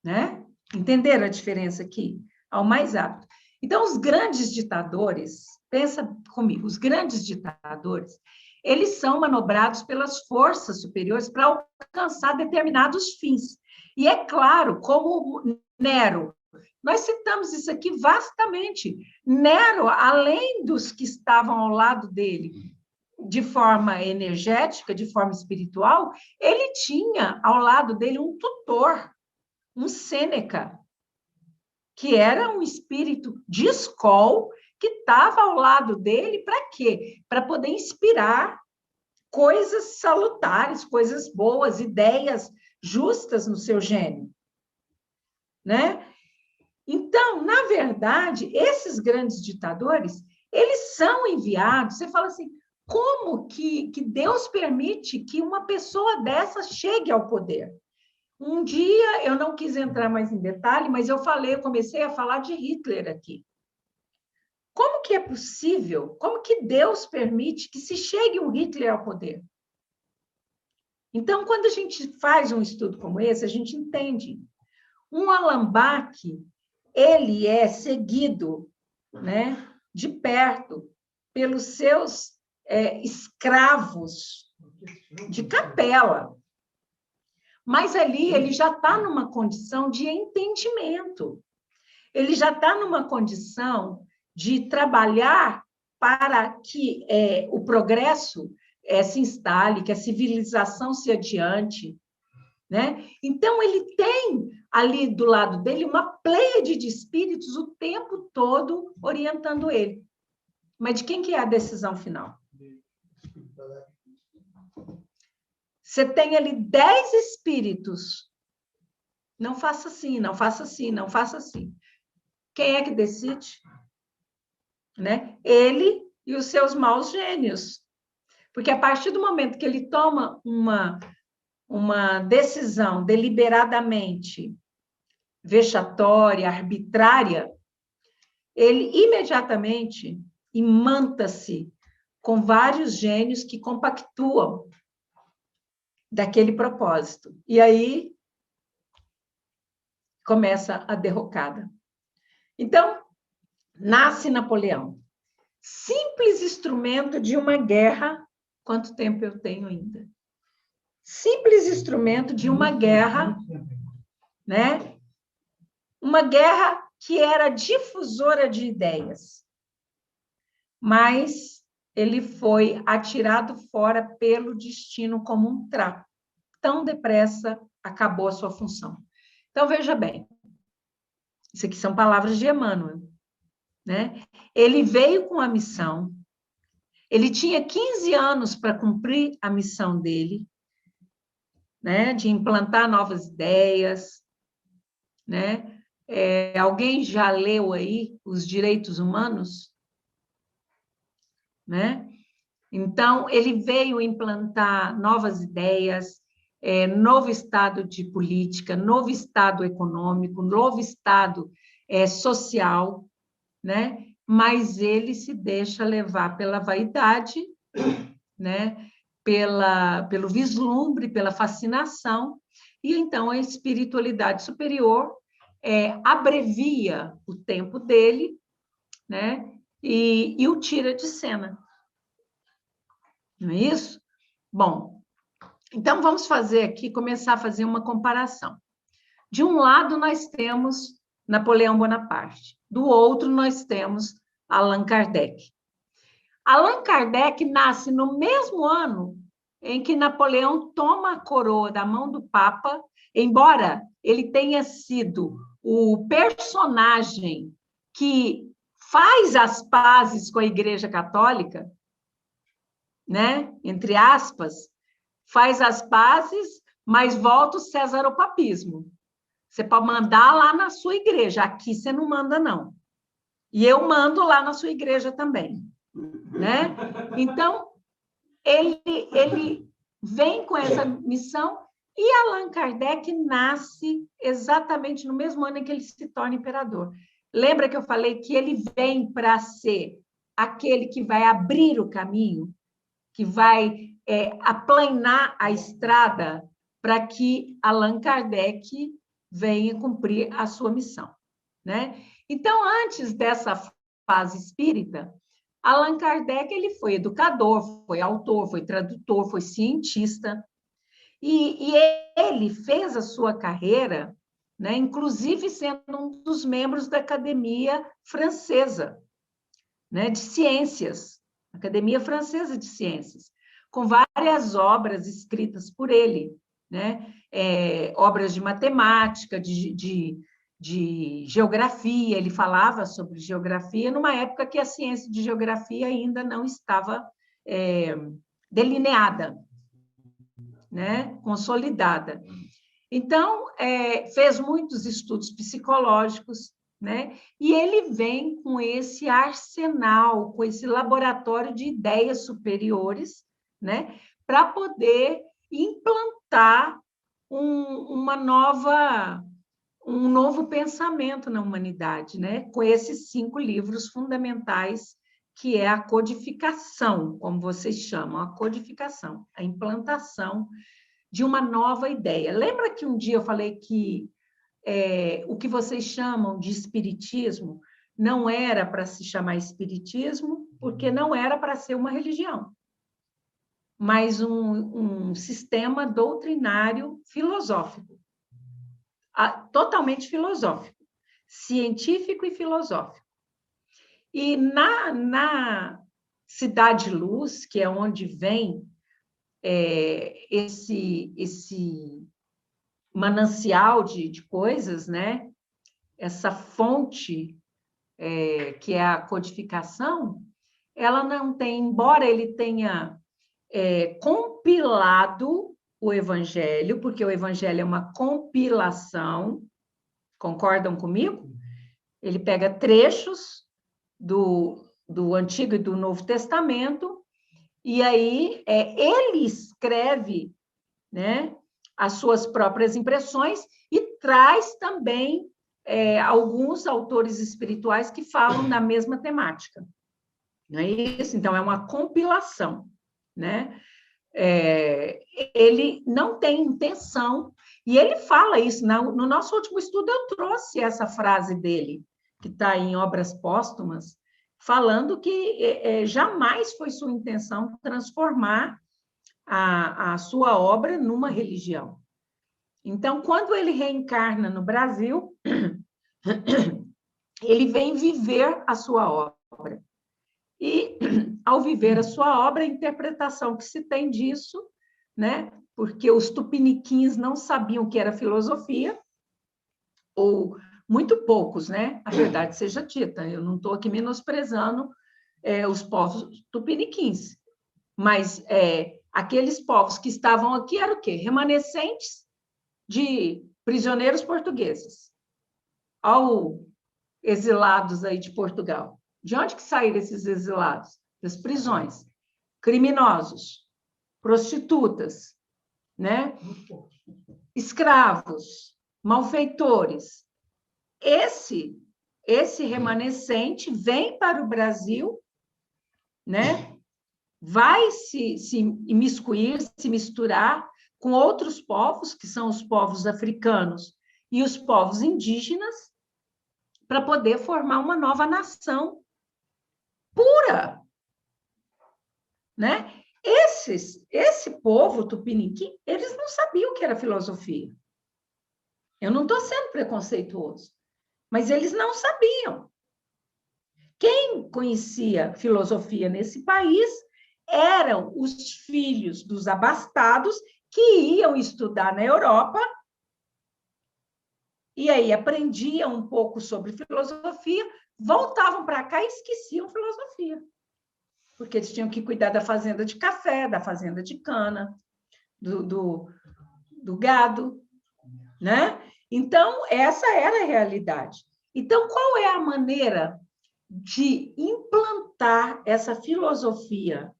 A: Né? Entenderam a diferença aqui? Ao mais apto. Então, os grandes ditadores, pensa comigo, os grandes ditadores, eles são manobrados pelas forças superiores para alcançar determinados fins. E é claro, como Nero, nós citamos isso aqui vastamente. Nero, além dos que estavam ao lado dele, de forma energética, de forma espiritual, ele tinha ao lado dele um tutor, um Sêneca, que era um espírito de escola que estava ao lado dele para quê? Para poder inspirar coisas salutares, coisas boas, ideias justas no seu gênio, né? Então, na verdade, esses grandes ditadores, eles são enviados. Você fala assim, como que Deus permite que uma pessoa dessa chegue ao poder? Um dia, eu não quis entrar mais em detalhe, mas eu comecei a falar de Hitler aqui. Como que é possível, como que Deus permite que se chegue um Hitler ao poder? Então, quando a gente faz um estudo como esse, a gente entende. Um alambaque, ele é seguido, né, de perto pelos seus escravos de capela. Mas ali ele já está numa condição de entendimento. Ele já está numa condição de trabalhar para que o progresso se instale, que a civilização se adiante, né? Então, ele tem ali do lado dele uma pleiade de espíritos o tempo todo orientando ele. Mas de quem que é a decisão final? Você tem ali 10 espíritos. Não faça assim, não faça assim, não faça assim. Quem é que decide? Né? Ele e os seus maus gênios. Porque a partir do momento que ele toma uma decisão deliberadamente vexatória, arbitrária, ele imediatamente imanta-se com vários gênios que compactuam daquele propósito. E aí começa a derrocada. Então, nasce Napoleão. Simples instrumento de uma guerra. Quanto tempo eu tenho ainda? Simples instrumento de uma guerra, né? Uma guerra que era difusora de ideias. Mas ele foi atirado fora pelo destino como um trapo. Tão depressa acabou a sua função. Então, veja bem, isso aqui são palavras de Emmanuel, né? Ele veio com a missão, ele tinha 15 anos para cumprir a missão dele, né? De implantar novas ideias, né? Alguém já leu aí os direitos humanos? Né? Então, ele veio implantar novas ideias, novo estado de política, novo estado econômico, novo estado social, né? Mas ele se deixa levar pela vaidade, né? Pelo vislumbre, pela fascinação, e então a espiritualidade superior abrevia o tempo dele, né? E o tira de cena. Não é isso? Bom, então vamos fazer aqui, começar a fazer uma comparação. De um lado, nós temos Napoleão Bonaparte, do outro, nós temos Allan Kardec. Allan Kardec nasce no mesmo ano em que Napoleão toma a coroa da mão do Papa, embora ele tenha sido o personagem que faz as pazes com a Igreja Católica, né? Entre aspas, faz as pazes, mas volta o César ao papismo. Você pode mandar lá na sua igreja, aqui você não manda, não. E eu mando lá na sua igreja também, né? Então, ele vem com essa missão e Allan Kardec nasce exatamente no mesmo ano em que ele se torna imperador. Lembra que eu falei que ele vem para ser aquele que vai abrir o caminho, que vai aplanar a estrada para que Allan Kardec venha cumprir a sua missão, né? Então, antes dessa fase espírita, Allan Kardec ele foi educador, foi autor, foi tradutor, foi cientista, e ele fez a sua carreira, né, inclusive sendo um dos membros da Academia Francesa, né, de Ciências, Academia Francesa de Ciências, com várias obras escritas por ele, né, obras de matemática, de geografia, ele falava sobre geografia, numa época que a ciência de geografia ainda não estava delineada, né, consolidada. Então, fez muitos estudos psicológicos, né, e ele vem com esse arsenal, com esse laboratório de ideias superiores, né, para poder implantar um novo pensamento na humanidade, né? Com esses 5 livros fundamentais, que é a codificação, como vocês chamam, a codificação, a implantação de uma nova ideia. Lembra que um dia eu falei que o que vocês chamam de espiritismo não era para se chamar espiritismo, porque não era para ser uma religião, mas um sistema doutrinário filosófico, totalmente filosófico, científico e filosófico. E na Cidade Luz, que é onde vem esse manancial de coisas, né? Essa fonte que é a codificação, ela não tem, embora ele tenha compilado o Evangelho, porque o Evangelho é uma compilação, concordam comigo? Ele pega trechos do Antigo e do Novo Testamento, e aí ele escreve, né, as suas próprias impressões e traz também alguns autores espirituais que falam da mesma temática, Não é isso? Então, é uma compilação, né? Ele não tem intenção, e ele fala isso, no nosso último estudo eu trouxe essa frase dele, que está em Obras Póstumas, falando que jamais foi sua intenção transformar a sua obra numa religião. Então, quando ele reencarna no Brasil, ele vem viver a sua obra. E, ao viver a sua obra, a interpretação que se tem disso, né? Porque os tupiniquins não sabiam o que era filosofia, ou muito poucos, né? A verdade seja dita, eu não estou aqui menosprezando os povos tupiniquins, mas aqueles povos que estavam aqui eram o quê? Remanescentes de prisioneiros portugueses, ao exilados aí de Portugal. De onde que saíram esses exilados? Das prisões. Criminosos, prostitutas, né? Escravos, malfeitores. Esse remanescente vem para o Brasil, né? Vai se imiscuir, se misturar com outros povos, que são os povos africanos e os povos indígenas, para poder formar uma nova nação pura, né? Esse povo tupiniquim, eles não sabiam o que era filosofia. Eu não estou sendo preconceituoso, mas eles não sabiam. Quem conhecia filosofia nesse país eram os filhos dos abastados que iam estudar na Europa e aí aprendiam um pouco sobre filosofia, voltavam para cá e esqueciam filosofia. Porque eles tinham que cuidar da fazenda de café, da fazenda de cana, do gado, né? Então, essa era a realidade. Então, qual é a maneira de implantar essa filosofia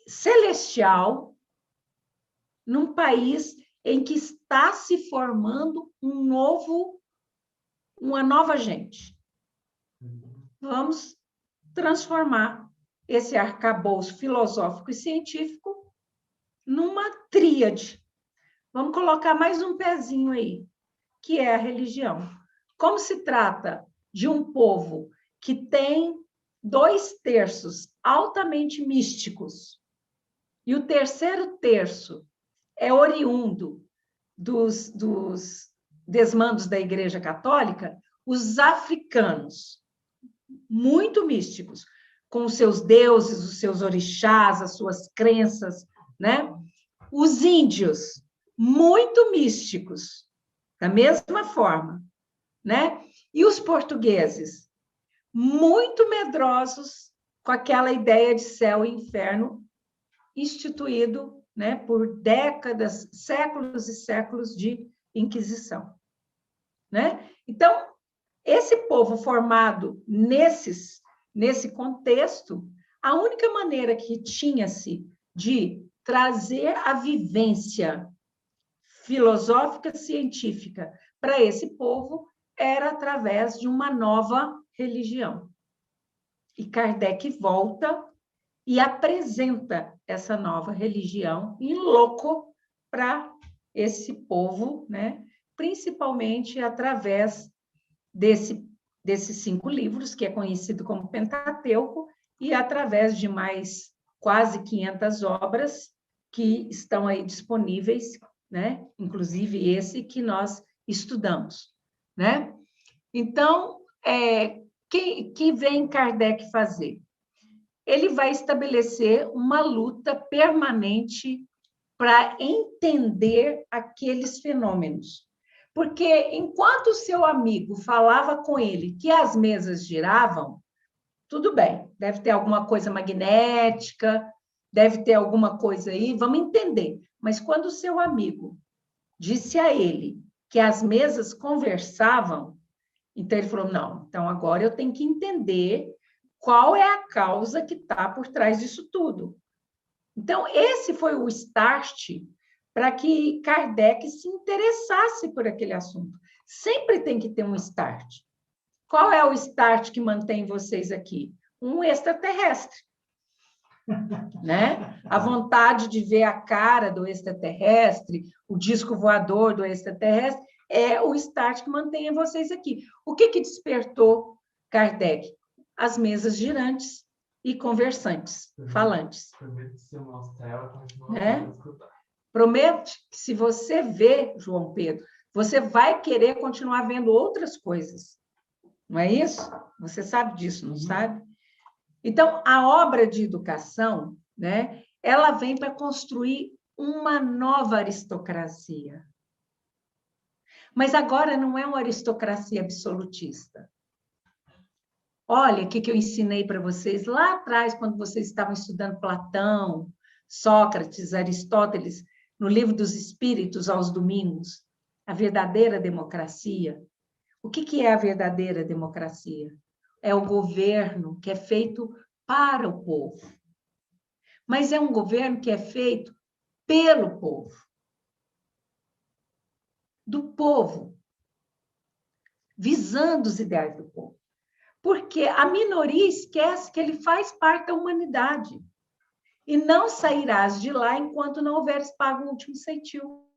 A: celestial num país em que está se formando uma nova gente? Vamos transformar esse arcabouço filosófico e científico numa tríade. Vamos colocar mais um pezinho aí, que é a religião. Como se trata de um povo que tem 2/3 altamente místicos, e o terceiro terço é oriundo dos desmandos da Igreja Católica, os africanos, muito místicos, com os seus deuses, os seus orixás, as suas crenças, né? Os índios, muito místicos, da mesma forma, né? E os portugueses, muito medrosos com aquela ideia de céu e inferno instituído, né, por décadas, séculos e séculos de Inquisição, né? Então, esse povo formado nesse contexto, a única maneira que tinha-se de trazer a vivência filosófica científica para esse povo era através de uma nova religião. E Kardec volta e apresenta essa nova religião em loco para esse povo, né? Principalmente através desses 5 livros, que é conhecido como Pentateuco, e através de mais quase 500 obras que estão aí disponíveis, né? Inclusive esse que nós estudamos, né? Então, que vem Kardec fazer? Ele vai estabelecer uma luta permanente para entender aqueles fenômenos. Porque enquanto o seu amigo falava com ele que as mesas giravam, tudo bem, deve ter alguma coisa magnética, deve ter alguma coisa aí, vamos entender. Mas quando o seu amigo disse a ele que as mesas conversavam, então ele falou, não, então agora eu tenho que entender qual é a causa que está por trás disso tudo. Então, esse foi o start para que Kardec se interessasse por aquele assunto. Sempre tem que ter um start. Qual é o start que mantém vocês aqui? um extraterrestre. Né? A vontade de ver a cara do extraterrestre, o disco voador do extraterrestre, é o start que mantém vocês aqui. O que despertou Kardec? As mesas girantes e conversantes, falantes.
B: Prometo que se eu mostrar, ela continua
A: né?
B: a escutar.
A: Promete que se você vê, João Pedro, você vai querer continuar vendo outras coisas. Não é isso? Você sabe disso, não sabe? Então, a obra de educação, né, ela vem para construir uma nova aristocracia. Mas agora não é uma aristocracia absolutista. Olha o que eu ensinei para vocês lá atrás, quando vocês estavam estudando Platão, Sócrates, Aristóteles, no Livro dos Espíritos, aos domingos. A verdadeira democracia. O que é a verdadeira democracia? É o governo que é feito para o povo. Mas é um governo que é feito pelo povo. Do povo. Visando os ideais do povo. Porque a minoria esquece que ele faz parte da humanidade. E não sairás de lá enquanto não houveres pago o último ceitil.